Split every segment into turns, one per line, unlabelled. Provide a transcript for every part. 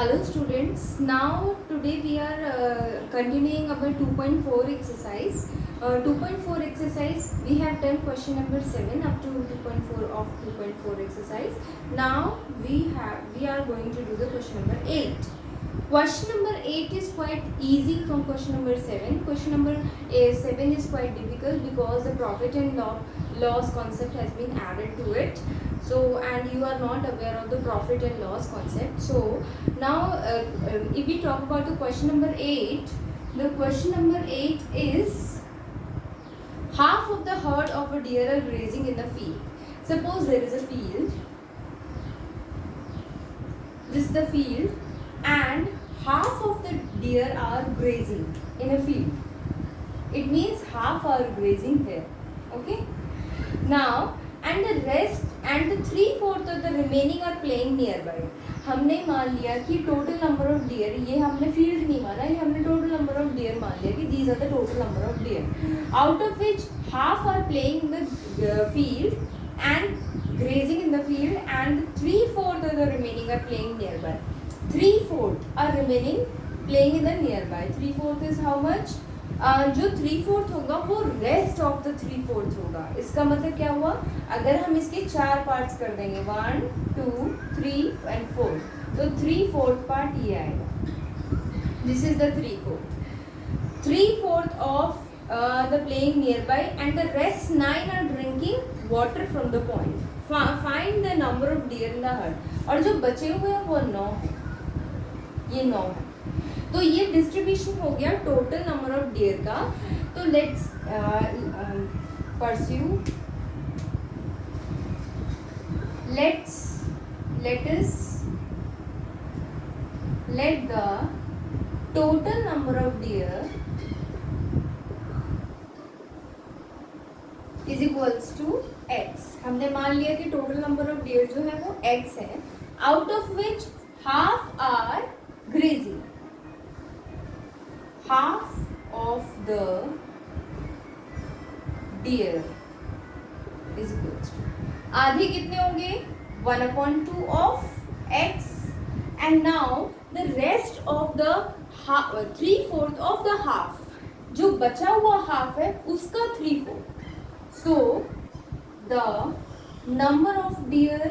Hello students, now today we are continuing our 2.4 exercise. 2.4 exercise, we have done question number 7 up to 2.4 of 2.4 exercise. Now we are going to do the question number 8. Question number 8 is quite easy from question number 7. Question number 7 is quite difficult because the profit and loss concept has been added to it. So, and you are not aware of the profit and loss concept. So, now if we talk about the question number 8, the question number 8 is half of the herd of a deer are grazing in the field. Suppose there is a field, this is the field, and half of the deer are grazing in a field. It means half are grazing there. Okay. Now, and the rest and the 3/4 of the remaining are playing nearby. हमने मान लिया कि total number of dear, ये हमने field नहीं माना, ये हमने टोटल नंबर ऑफ डियर मान लिया कि these are the total number of deer, out of which half are playing in the field and grazing in the field and 3/4 of the remaining are playing nearby. 3/4 are remaining playing in the nearby. 3/4 is how much? जो 3/4 होगा वो rest of the 3/4 होगा. इसका मतलब क्या हुआ? अगर हम इसके 4 पार्ट्स कर देंगे 1, 2, 3 and 4, तो 3/4 पार्ट ये आएगा. This is the 3/4. 3/4 of the playing nearby and the rest 9 are drinking water from the point. Find the number of deer in the herd. और जो बचे हुए हैं वो 9 है, ये 9 है. तो ये डिस्ट्रीब्यूशन हो गया टोटल नंबर ऑफ डियर का. तो let's pursue, let the total number of deer is equals to x. हमने मान लिया कि टोटल नंबर ऑफ डियर जो है वो x है, out of which half are grazing. Half of the deer is equals to, आधे कितने होंगे? 1/2 of x. And now the rest of the 3/4 of the half, जो बचा हुआ हाफ है उसका 3/4. So, the number of deer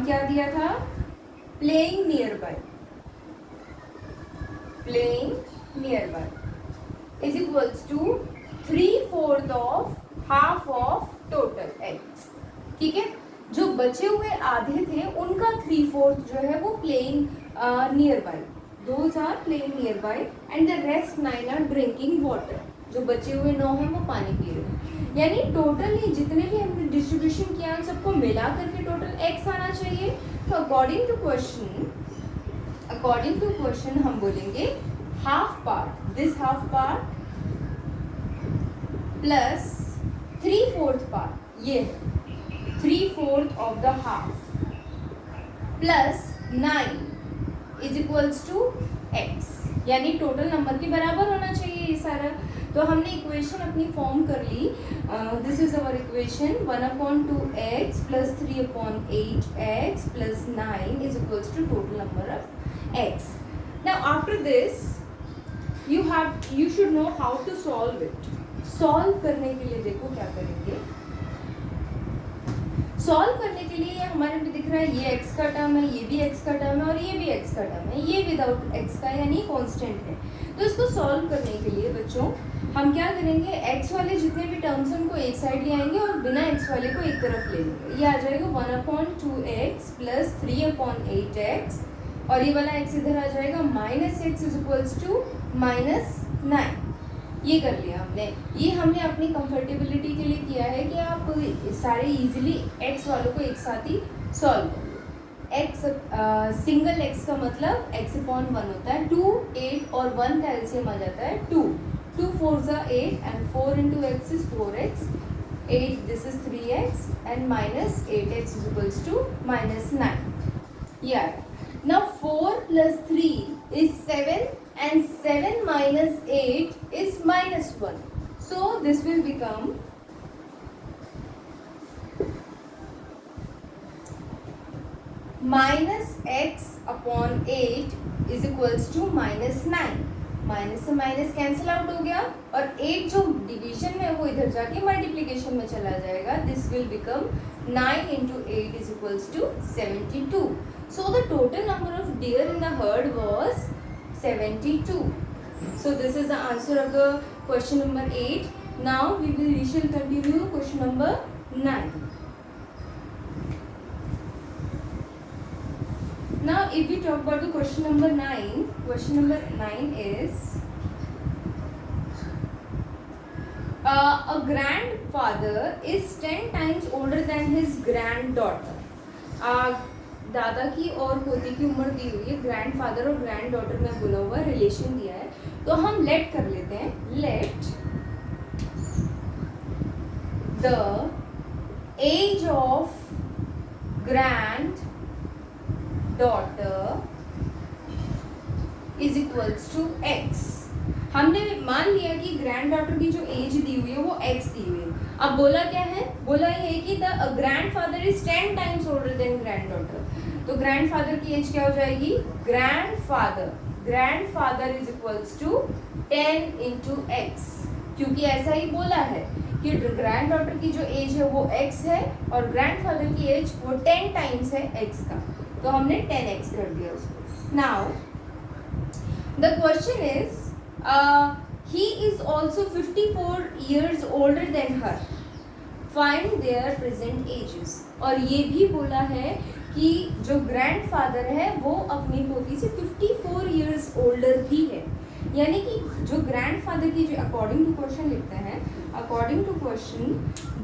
क्या दिया था? Playing nearby is equals to 3/4 of half of total x. ठीक है, जो बचे हुए आधे थे उनका 3/4 जो है वो playing nearby. Those are playing nearby and the rest 9 are drinking water. जो बचे हुए 9 हैं वो पानी पी रहे हैं. यानी टोटली जितने भी हमने डिस्ट्रीब्यूशन किया उन सबको मिला करके टोटल x आना चाहिए. तो अकॉर्डिंग टू क्वेश्चन हम बोलेंगे half part, this half part plus 3/4 part, ये 3/4 of the half plus 9 is equals to x. यानी टोटल नंबर के बराबर होना चाहिए ये सारा. तो हमने इक्वेशन अपनी फॉर्म कर ली. This is our equation 1/2x plus 3/8x plus 9 is equals to total number of x. Now after this you should know how to solve it. Solve करने के लिए देखो क्या करेंगे. सॉल्व करने के लिए हमारे भी दिख रहा है ये x का टर्म है, ये भी x का टर्म है और ये भी x का टर्म है, ये विदाउट x का यानी कांस्टेंट है. तो इसको सॉल्व करने के लिए बच्चों हम क्या करेंगे, x वाले जितने भी टर्म्स हैं उनको एक साइड ले आएंगे और बिना x वाले को एक तरफ ले लेंगे. ये आ जाएगा 1/2x प्लस 3/8x और ये वाला x इधर आ जाएगा -x इज इक्वल्स टू -9. ये कर लिया हमने. ये हमने अपनी कंफर्टेबिलिटी के लिए किया है कि आप सारे इजीली x वालों को एक साथ ही सॉल्व कर लो. x सिंगल x का मतलब x/1 होता है. 2, 8 और 1 का एलसीएम आ जाता है 2. 2 4s are 8 and 4 into x is 4x. 8 this is 3x and minus 8x is equals to -9. Yeah. Now 4 plus 3 is 7 and 7 minus 8 is -1. So this will become minus x upon 8 is equals to minus 9। Minus से minus cancel out हो गया और 8 जो division में वो इधर जाके multiplication में चला जाएगा। This will become 9 into 8 is equals to 72. So the total number of deer in the herd was 72. So this is the answer of the question number 8. Now we shall continue question number 9. Now if we talk about the question number 9 is a grandfather is 10 times older than his granddaughter. दादा की और पोती की उम्र दी हुई है, grandfather और grand daughter में बोला हुआ रिलेशन दिया है, तो हम लेट कर लेते हैं। Let the age of granddaughter is equals to एक्स। हमने मान लिया कि ग्रैंड डॉटर की जो एज दी हुई है वो एक्स दी हुई है। अब बोला क्या है, बोला ये है कि the grandfather is 10 times older than granddaughter. तो ग्रैंडफादर की एज क्या हो जाएगी, grandfather is equals to 10 into x, क्योंकि ऐसा ही बोला है कि ग्रैंड डॉटर की जो एज है वो x है और ग्रैंडफादर की एज वो 10 टाइम्स है x का, तो हमने 10x कर दिया उसको। Now the question is he is also 54 years older than her. Find their present ages. और ये भी बोला है कि जो ग्रैंडफादर है वो अपनी पोती से 54 years older भी है, यानी कि जो ग्रैंडफादर की जो अकॉर्डिंग टू क्वेश्चन लिखते हैं, अकॉर्डिंग टू क्वेश्चन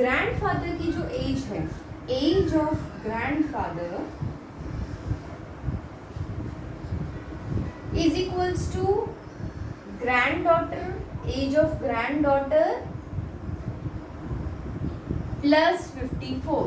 ग्रैंडफादर की जो एज है, age of grandfather is equals to granddaughter, age of granddaughter plus 54।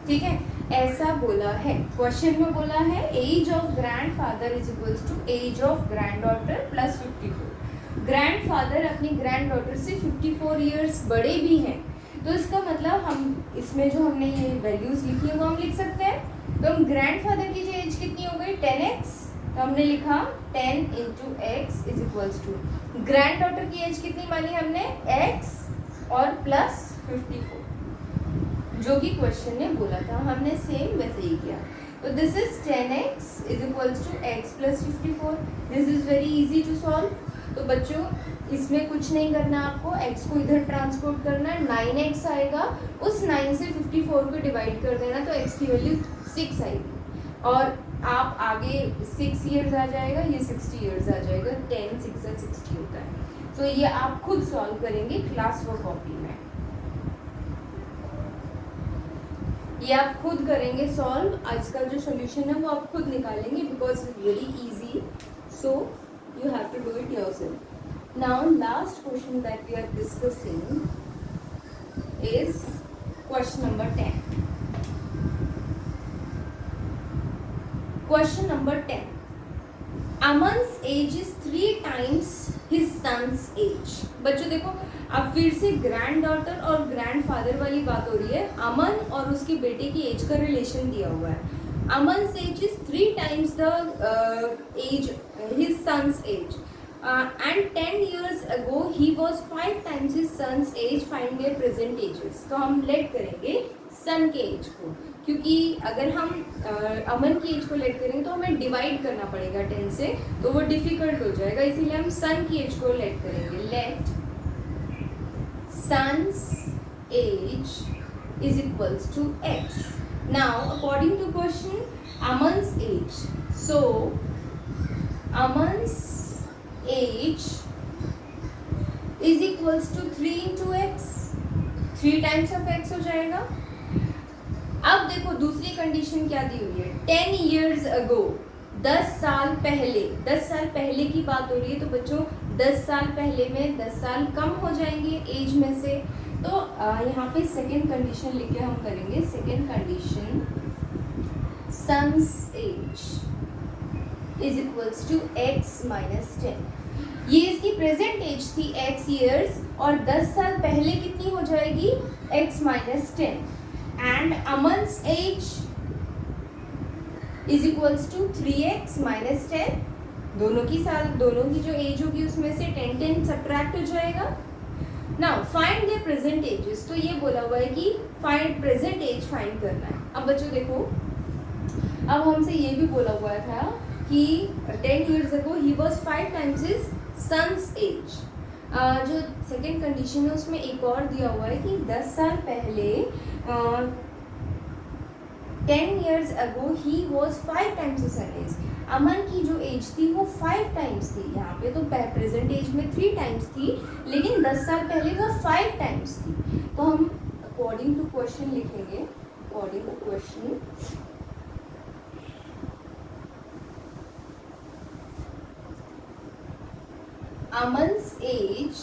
ठीक है, ऐसा बोला है क्वेश्चन में, बोला है age of grandfather is equals to age of granddaughter plus 54। Grandfather अपनी ग्रैंडडॉटर से 54 इयर्स बड़े भी हैं, तो इसका मतलब हम इसमें जो हमने ये वैल्यूज लिखी है वो हम लिख सकते हैं। तो हम ग्रैंडफादर की जो एज कितनी हो गई 10x, तो हमने लिखा 10 into x is equals to granddaughter की एज कितनी मानी हमने x और प्लस 54, जो कि क्वेश्चन ने बोला था, हमने सेम वैसे ही किया। तो this is 10x is equals to x plus 54। This is very easy to solve. तो बच्चों इसमें कुछ नहीं करना, आपको x को इधर ट्रांसपोर्ट करना है, 9x आएगा, उस 9 से 54 को डिवाइड कर देना, तो x की वैल्यू 6 आएगी और आप आगे 6 इयर्स आ जाएगा, ये 60 इयर्स आ जाएगा, 10 6 60 होता है। तो ये आप खुद सॉल्व करेंगे क्लास वर्क कॉपी में, ये आप खुद करेंगे सॉल्व। आज का जो सोल्यूशन है वो आप खुद निकालेंगे, because it's very easy, so you have to do it yourself. Now last question that we are discussing is question number 10। Question number 10. Aman's age is 3 times his son's age. बच्चों देखो, अब फिर से ग्रैंड डॉटर और grandfather वाली बात हो रही है। अमन और उसके बेटे की एज का रिलेशन दिया हुआ है। Aman's age is 3 times the age, his son's age. And 10 years ago he was 5 times his son's age. Find their present ages. तो हम लेट करेंगे सन के एज को, क्योंकि अगर हम अमन की एज को लेट करेंगे तो हमें डिवाइड करना पड़ेगा 10 से, तो वो डिफिकल्ट हो जाएगा, इसीलिए हम सन की एज को लेट करेंगे। Let son's age is equals to x. Now according to question Aman's age, so Aman's age is equals to 3 into x, 3 times of x हो जाएगा। अब देखो दूसरी कंडीशन क्या दी हुई है, 10 years ago, 10 साल पहले, 10 साल पहले की बात हो रही है, तो बच्चों 10 साल पहले में 10 साल कम हो जाएंगे एज में से, तो यहाँ पे सेकेंड कंडीशन लिख के हम करेंगे। Second condition son's age is equals to x minus 10। ये इसकी प्रेजेंट एज थी x ईयर्स, और 10 साल पहले कितनी हो जाएगी x minus 10। and Aman's age is equals to 3x minus 10. दोनों की जो एज होगी उसमें से 10 सब्ट्रैक्ट हो जाएगा. Now find the present ages. तो ये बोला हुआ है कि फाइंड प्रेजेंट एज फाइंड करना है. अब बच्चों देखो, अब हमसे ये भी बोला हुआ था कि 10 years ago he was 5 times his son's age. जो सेकेंड कंडीशन है उसमें एक और दिया हुआ है कि 10 साल पहले 10 years ago he was 5 times his son's age. अमन की जो एज थी वो 5 टाइम्स थी. यहाँ पे तो प्रेजेंट एज में 3 टाइम्स थी, लेकिन 10 साल पहले वो 5 टाइम्स थी. तो हम अकॉर्डिंग टू क्वेश्चन लिखेंगे. According to question Aman's age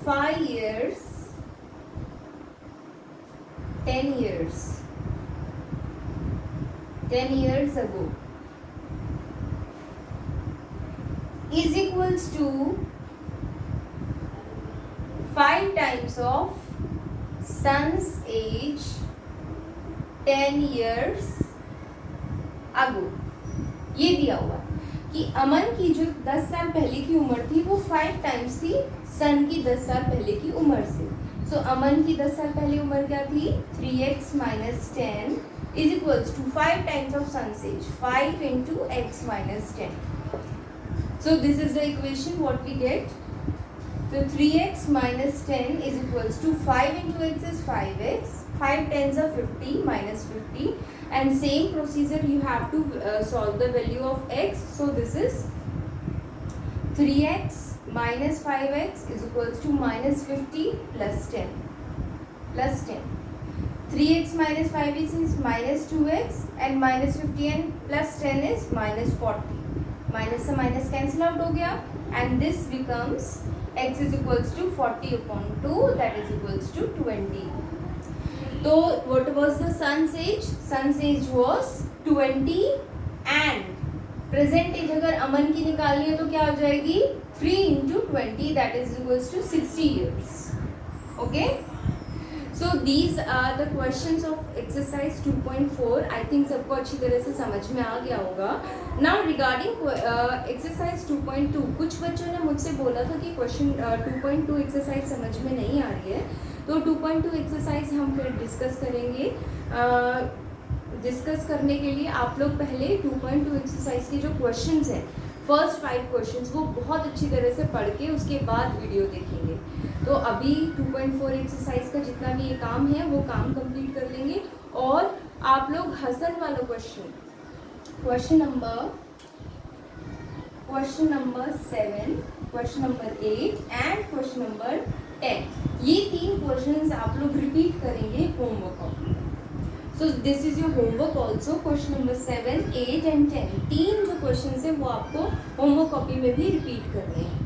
5 years 10 years ago is equals to 5 times of son's age 10 years ago. ये दिया हुआ कि अमन की जो 10 साल पहले की उम्र थी वो 5 टाइम्स थी सन की 10 साल पहले की उम्र से. सो अमन की 10 साल पहले उम्र क्या थी? 3x minus 10 is equals to 5 times of sun's age. 5 into x minus 10. So this is the equation what we get. So 3x minus 10 is equals to 5 into x is 5x. 5 tens are 50 minus 50. And same procedure you have to solve the value of x. So this is 3x minus 5x is equals to minus 50 plus 10. Plus 10. 3x minus 5x is minus 2x and minus 50 and plus 10 is minus 40. Minus से minus cancel out हो गया and this becomes x is equals to 40 upon 2, that is equals to 20. तो what was the sun's age? Sun's age was 20 and present age अगर अमन की निकालनी है तो क्या हो जाएगी? 3 into 20 that is equals to 60 years. Okay? So these are the questions of exercise 2.4. I think सबको अच्छी तरह से समझ में आ गया होगा. Now regarding exercise 2.2, कुछ बच्चों ने मुझसे बोला था कि क्वेश्चन 2.2 एक्सरसाइज समझ में नहीं आ रही है, तो 2.2 एक्सरसाइज हम फिर डिस्कस करेंगे. डिस्कस करने के लिए आप लोग पहले 2.2 एक्सरसाइज के जो क्वेश्चंस हैं, फर्स्ट 5 क्वेश्चंस, वो बहुत अच्छी तरह से पढ़ के उसके बाद वीडियो देखेंगे. तो अभी 2.4 एक्सरसाइज का जितना भी ये काम है वो काम कंप्लीट कर लेंगे. और आप लोग हसन वाला question number 7, question number 8 and question number 10, ये 3 क्वेश्चंस आप लोग रिपीट करेंगे होमवर्क में. So this is your homework also. Question number 7, 8 and 10, 3 जो क्वेश्चंस है वो आपको होमवर्क कॉपी में भी रिपीट करने हैं.